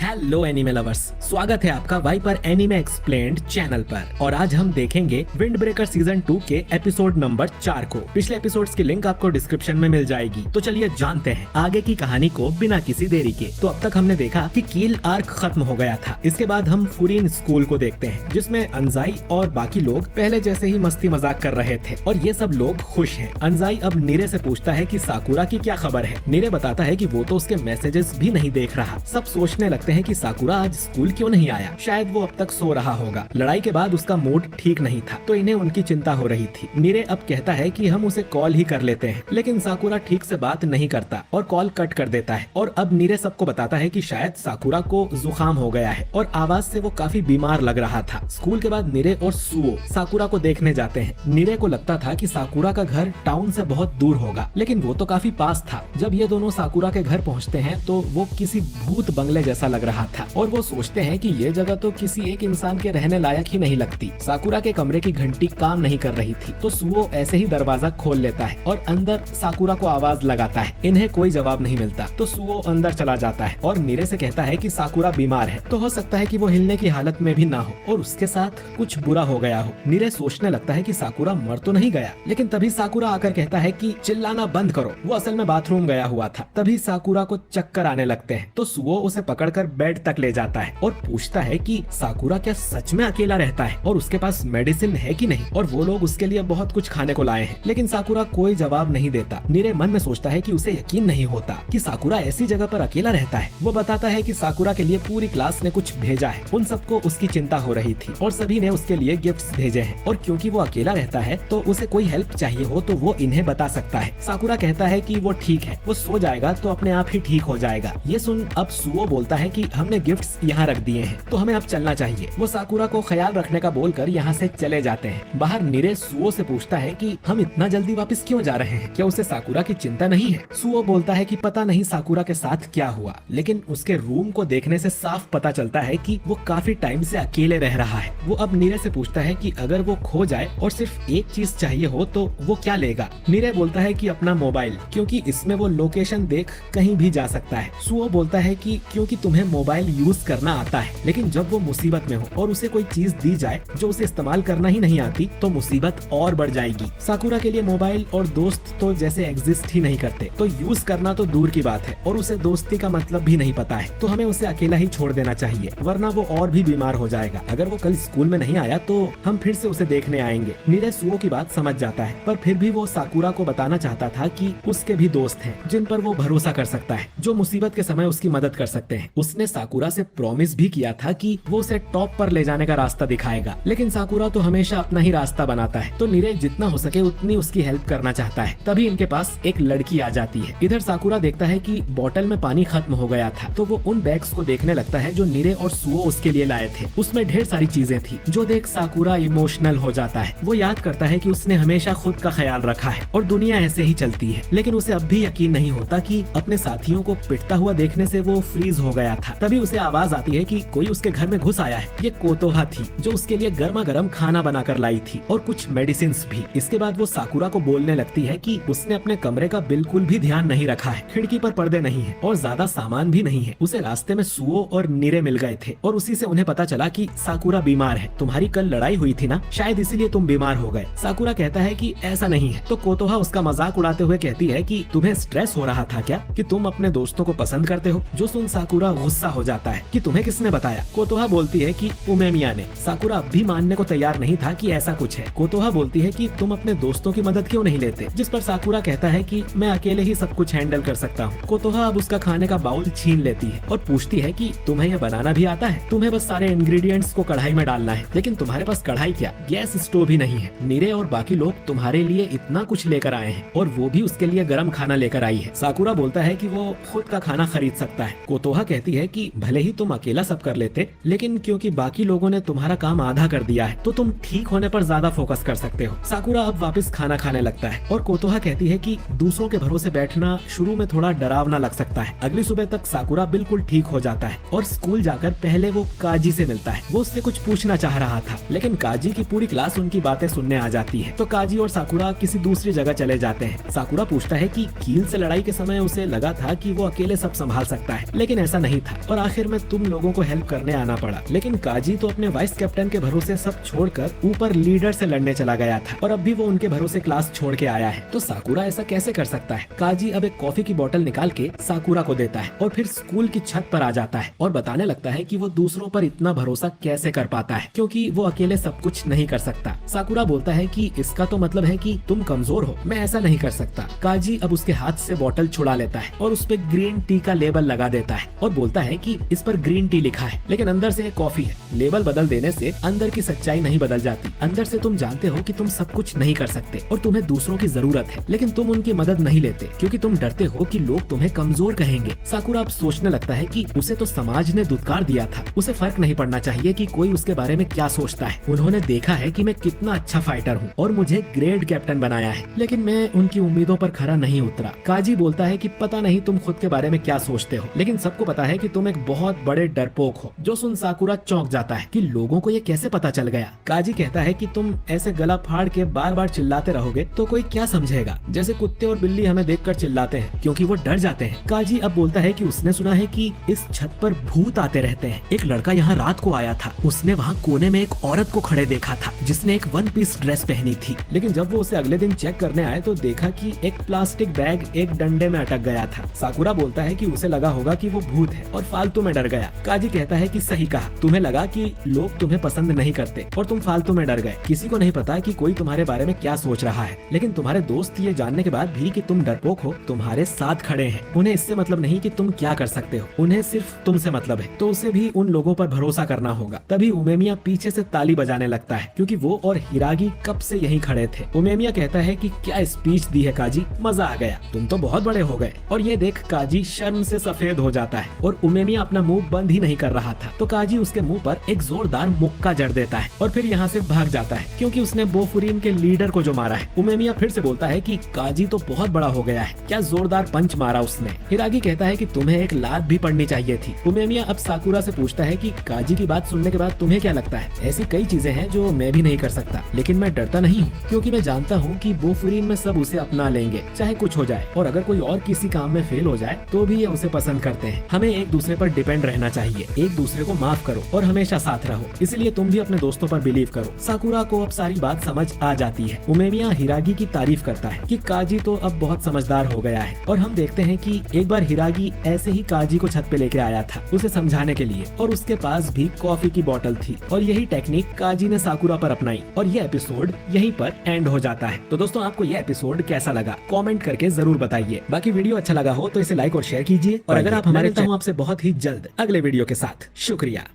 Hello anime lovers, स्वागत है आपका वाइपर एनिमे एक्सप्लेन्ड चैनल पर। और आज हम देखेंगे विंड ब्रेकर सीजन 2 के एपिसोड नंबर 4 को। पिछले एपिसोड्स की लिंक आपको डिस्क्रिप्शन में मिल जाएगी। तो चलिए जानते हैं आगे की कहानी को बिना किसी देरी के। तो अब तक हमने देखा कि कील आर्क खत्म हो गया था। इसके बाद हम फुरीन स्कूल को देखते हैं, जिसमें अंजाई और बाकी लोग पहले जैसे ही मस्ती मजाक कर रहे थे और ये सब लोग खुश हैं। अंजाई अब नीरे से पूछता है कि साकुरा की क्या खबर है। नीरे बताता है कि वो तो उसके मैसेजेस भी नहीं देख रहा। सब सोचने लगते हैं कि साकुरा आज स्कूल क्यों नहीं आया, शायद वो अब तक सो रहा होगा। लड़ाई के बाद उसका मूड ठीक नहीं था, तो इन्हें उनकी चिंता हो रही थी। नीरे अब कहता है कि हम उसे कॉल ही कर लेते हैं, लेकिन साकुरा ठीक से बात नहीं करता और कॉल कट कर देता है। और अब नीरे सबको बताता है कि शायद साकुरा को जुकाम हो गया है और आवाज से वो काफी बीमार लग रहा था। स्कूल के बाद नीरे और सुओ साकुरा को देखने जाते हैं। नीरे को लगता था कि साकुरा का घर टाउन से बहुत दूर होगा, लेकिन वो तो काफी पास था। जब ये दोनों साकुरा के घर पहुँचते हैं तो वो किसी भूत बंगले जैसा लग रहा था और वो सोचते हैं कि ये जगह तो किसी एक इंसान के रहने लायक ही नहीं लगती। साकुरा के कमरे की घंटी काम नहीं कर रही थी, तो सुओ ऐसे ही दरवाजा खोल लेता है और अंदर साकुरा को आवाज लगाता है। इन्हें कोई जवाब नहीं मिलता, तो सुओ अंदर चला जाता है और नीरे से कहता है कि साकुरा बीमार है, तो हो सकता है कि वो हिलने की हालत में भी ना हो और उसके साथ कुछ बुरा हो गया हो। नीरे सोचने लगता है कि साकुरा मर तो नहीं गया, लेकिन तभी साकुरा आकर कहता है कि चिल्लाना बंद करो, वो असल में बाथरूम गया हुआ था। तभी साकुरा को चक्कर आने लगते हैं, तो सुओ उसे पकड़कर बेड तक ले जाता है और पूछता है कि साकुरा क्या सच में अकेला रहता है और उसके पास मेडिसिन है कि नहीं, और वो लोग उसके लिए बहुत कुछ खाने को लाए हैं। लेकिन साकुरा कोई जवाब नहीं देता। नीरे मन में सोचता है कि उसे यकीन नहीं होता कि साकुरा ऐसी जगह पर अकेला रहता है। वो बताता है कि साकुरा के लिए पूरी क्लास ने कुछ भेजा है। उन सबको उसकी चिंता हो रही थी और सभी ने उसके लिए गिफ्ट्स भेजे हैं, और क्योंकि वो अकेला रहता है तो उसे कोई हेल्प चाहिए हो तो वो इन्हें बता सकता है। साकुरा कहता है कि वो ठीक है, वो सो जाएगा तो अपने आप ही ठीक हो जाएगा। ये सुन अब सुओ बोलता है कि हमने गिफ्ट्स यहाँ रख दिए हैं, तो हमें अब चलना चाहिए। वो साकुरा को ख्याल रखने का बोलकर यहाँ से चले जाते हैं। बाहर नीरे सुओ से पूछता है कि हम इतना जल्दी वापस क्यों जा रहे हैं, क्या उसे साकुरा की चिंता नहीं है। सुओ बोलता है कि पता नहीं साकुरा के साथ क्या हुआ, लेकिन उसके रूम को देखने से साफ पता चलता है कि वो काफी टाइम से अकेले रह रहा है। वो अब नीरे से पूछता है कि अगर वो खो जाए और सिर्फ एक चीज चाहिए हो तो वो क्या लेगा। नीरे बोलता है कि अपना मोबाइल, क्योंकि इसमें वो लोकेशन देख कहीं भी जा सकता है। सुओ बोलता है कि क्योंकि तुम्हें मोबाइल यूज करना आता है, लेकिन जब वो मुसीबत में हो और उसे कोई चीज दी जाए जो उसे इस्तेमाल करना ही नहीं आती तो मुसीबत और बढ़ जाएगी। साकुरा के लिए मोबाइल और दोस्त तो जैसे एग्जिस्ट ही नहीं करते, तो यूज करना तो दूर की बात है और उसे दोस्ती का मतलब भी नहीं पता है, तो हमें उसे अकेला ही छोड़ देना चाहिए, वरना वो और भी बीमार हो जाएगा। अगर वो कल स्कूल में नहीं आया तो हम फिर से उसे देखने आएंगे। नीरे सुओ की बात समझ जाता है, पर फिर भी वो साकुरा को बताना चाहता था कि उसके भी दोस्त हैं जिन पर वो भरोसा कर सकता है, जो मुसीबत के समय उसकी मदद कर सकते हैं। उसने साकुरा से प्रॉमिस भी किया था कि वो उसे टॉप पर ले जाने का रास्ता दिखाएगा, लेकिन साकुरा तो हमेशा अपना ही रास्ता बनाता है, तो नीरे जितना हो सके उतनी उसकी हेल्प करना चाहता है। तभी इनके पास एक लड़की आ जाती है। इधर साकुरा देखता है कि बोतल में पानी खत्म हो गया था, तो वो उन बैग्स को देखने लगता है जो नीरे और सुओ उसके लिए लाए थे। उसमें ढेर सारी चीजें थी, जो देख साकुरा इमोशनल हो जाता है। वो याद करता है कि उसने हमेशा खुद का ख्याल रखा है और दुनिया ऐसे ही चलती है, लेकिन उसे अब भी यकीन नहीं होता कि अपने साथियों को पिटता हुआ देखने से वो फ्रीज हो गया था। तभी उसे आवाज आती है कि कोई उसके घर में घुस आया है। ये कोतोहा थी, जो उसके लिए गर्मा गर्म खाना बनाकर लाई थी और कुछ मेडिसिन भी। इसके बाद वो साकुरा को बोलने लगती है कि उसने अपने कमरे का बिल्कुल भी ध्यान नहीं रखा है, खिड़की पर पर्दे नहीं है और ज्यादा सामान भी नहीं है। उसे रास्ते में सुओ और नीरे मिल गए थे और उसी से उन्हें पता चला कि साकुरा बीमार है। तुम्हारी कल लड़ाई हुई थी ना, शायद इसीलिए तुम बीमार हो गए। साकुरा कहता है कि ऐसा नहीं है, तो कोतोहा उसका मजाक उड़ाते हुए कहती है कि तुम्हें स्ट्रेस हो रहा था क्या कि तुम अपने दोस्तों को पसंद करते हो। जो सुन साकुरा गुस्सा हो जाता है कि तुम्हें किसने बताया। कोतोहा बोलती है कि उमेमिया ने। साकुरा अब भी मानने को तैयार नहीं था कि ऐसा कुछ है। कोतोहा बोलती है कि तुम अपने दोस्तों की मदद क्यों नहीं लेते, जिस पर साकुरा कहता है कि मैं अकेले ही सब कुछ हैंडल कर सकता हूँ। कोतोहा अब उसका खाने का बाउल छीन लेती है और पूछती है कि तुम्हें यह बनाना भी आता है, तुम्हें बस सारे इंग्रेडिएंट्स को कढ़ाई में डालना है, लेकिन तुम्हारे पास कढ़ाई क्या, गैस स्टोव भी नहीं है। नीरे और बाकी लोग तुम्हारे लिए इतना कुछ लेकर आए हैं और वो भी उसके लिए गर्म खाना लेकर आई है। साकुरा बोलता है कि वो खुद का खाना खरीद सकता है। कोतोहा कहती है कि भले ही तुम अकेला सब कर लेते, लेकिन क्योंकि बाकी लोगों ने तुम्हारा काम आधा कर दिया है तो तुम ठीक होने पर ज्यादा फोकस कर सकते हो। साकुरा अब वापस खाना खाने लगता है और कोतोहा कहती है कि दूसरों के भरोसे बैठना शुरू में थोड़ा डरावना लग सकता है। अगली सुबह तक साकुरा बिल्कुल ठीक हो जाता है और स्कूल जाकर पहले वो काजी से मिलता है। वो उससे कुछ पूछना चाह रहा था, लेकिन काजी की पूरी क्लास उनकी बातें सुनने आ जाती है, तो काजी और साकुरा किसी दूसरी जगह चले जाते हैं। साकुरा पूछता है कि कील से लड़ाई के समय उसे लगा था कि वो अकेले सब संभाल सकता है, लेकिन ऐसा नहीं था। था और आखिर में तुम लोगों को हेल्प करने आना पड़ा। लेकिन काजी तो अपने वाइस कैप्टन के भरोसे सब छोड़कर ऊपर लीडर से लड़ने चला गया था और अब भी वो उनके भरोसे क्लास छोड़ के आया है। तो साकुरा ऐसा कैसे कर सकता है? काजी अब एक कॉफी की बोतल निकाल के साकुरा को देता है और फिर स्कूल की छत पर आ जाता है और बताने लगता है कि वो दूसरों पर इतना भरोसा कैसे कर पाता है, क्योंकि वो अकेले सब कुछ नहीं कर सकता। साकुरा बोलता है कि इसका तो मतलब है कि तुम कमजोर हो, मैं ऐसा नहीं कर सकता। काजी अब उसके हाथ से बोतल छुड़ा लेता है और उस पे ग्रीन टी का लेबल लगा देता है और बोलता है कि इस पर ग्रीन टी लिखा है लेकिन अंदर से कॉफी है। लेबल बदल देने से अंदर की सच्चाई नहीं बदल जाती। अंदर से तुम जानते हो कि तुम सब कुछ नहीं कर सकते और तुम्हें दूसरों की जरूरत है, लेकिन तुम उनकी मदद नहीं लेते क्योंकि तुम डरते हो कि लोग तुम्हें कमजोर कहेंगे। साकुरा अब सोचने लगता है कि उसे तो समाज ने दुत्कार दिया था, उसे फर्क नहीं पड़ना चाहिए कि कोई उसके बारे में क्या सोचता है। उन्होंने देखा है कि मैं कितना अच्छा फाइटर हूँ और मुझे ग्रेट कैप्टन बनाया है, लेकिन मैं उनकी उम्मीदों पर खरा नहीं उतरा। काजी बोलता है कि पता नहीं तुम खुद के बारे में क्या सोचते हो, लेकिन सबको पता है कि तुम एक बहुत बड़े डरपोक हो। जो सुन साकुरा चौंक जाता है कि लोगों को ये कैसे पता चल गया। काजी कहता है कि तुम ऐसे गला फाड़ के बार बार चिल्लाते रहोगे तो कोई क्या समझेगा, जैसे कुत्ते और बिल्ली हमें देखकर चिल्लाते हैं क्योंकि वो डर जाते हैं। काजी अब बोलता है कि उसने सुना है कि इस छत पर भूत आते रहते हैं। एक लड़का यहाँ रात को आया था, उसने वहाँ कोने में एक औरत को खड़े देखा था जिसने एक वन पीस ड्रेस पहनी थी, लेकिन जब वो उसे अगले दिन चेक करने आए तो देखा कि एक प्लास्टिक बैग एक डंडे में अटक गया था। साकुरा बोलता है कि उसे लगा होगा कि वो भूत है और फालतू में डर गया। काजी कहता है कि सही कहा, तुम्हें लगा कि लोग तुम्हें पसंद नहीं करते और तुम फालतू में डर गए। किसी को नहीं पता कि कोई तुम्हारे बारे में क्या सोच रहा है, लेकिन तुम्हारे दोस्त ये जानने के बाद भी कि तुम डरपोक हो तुम्हारे साथ खड़े हैं। उन्हें इससे मतलब नहीं कि तुम क्या कर सकते हो, उन्हें सिर्फ तुमसे मतलब है। तो उसे भी उन लोगों पर भरोसा करना होगा। तभी उमेमिया पीछे से ताली बजाने लगता है क्योंकि वो और हिरागी कब से यहीं खड़े थे। उमेमिया कहता है कि क्या स्पीच दी है काजी, मजा आ गया, तुम तो बहुत बड़े हो गए। और ये देख काजी शर्म से सफेद हो जाता है और उमेमिया अपना मुंह बंद ही नहीं कर रहा था तो काजी उसके मुंह पर एक जोरदार मुक्का जड़ देता है और फिर यहाँ से भाग जाता है क्योंकि उसने बोफुरीन के लीडर को जो मारा है। उमेमिया फिर से बोलता है कि काजी तो बहुत बड़ा हो गया है, क्या जोरदार पंच मारा उसने। हिरागी कहता है कि तुम्हें एक लात भी पड़नी चाहिए थी। उमेमिया अब साकुरा से पूछता है कि काजी की बात सुनने के बाद तुम्हें क्या लगता है? ऐसी कई चीजें हैं जो मैं भी नहीं कर सकता, लेकिन मैं डरता नहीं हूँ क्योंकि मैं जानता हूँ कि बोफुरीन में सब उसे अपना लेंगे चाहे कुछ हो जाए, और अगर कोई और किसी काम में फेल हो जाए तो भी ये उसे पसंद करते हैं। हमें एक दूसरे पर डिपेंड रहना चाहिए, एक दूसरे को माफ करो और हमेशा साथ रहो। इसलिए तुम भी अपने दोस्तों पर बिलीव करो। साकुरा को अब सारी बात समझ आ जाती है। उमेमिया हिरागी की तारीफ करता है कि काजी तो अब बहुत समझदार हो गया है और हम देखते हैं कि एक बार हिरागी ऐसे ही काजी को छत पे लेके आया था उसे समझाने के लिए और उसके पास भी कॉफी की बोतल थी और यही टेक्निक काजी ने साकुरा पर अपनाई और ये एपिसोड यहीं पर एंड हो जाता है। तो दोस्तों आपको ये एपिसोड कैसा लगा कमेंट करके जरूर बताइए। बाकी वीडियो अच्छा लगा हो तो इसे लाइक और शेयर कीजिए और अगर आप हमारे आपसे बहुत ही जल्द अगले वीडियो के साथ। शुक्रिया।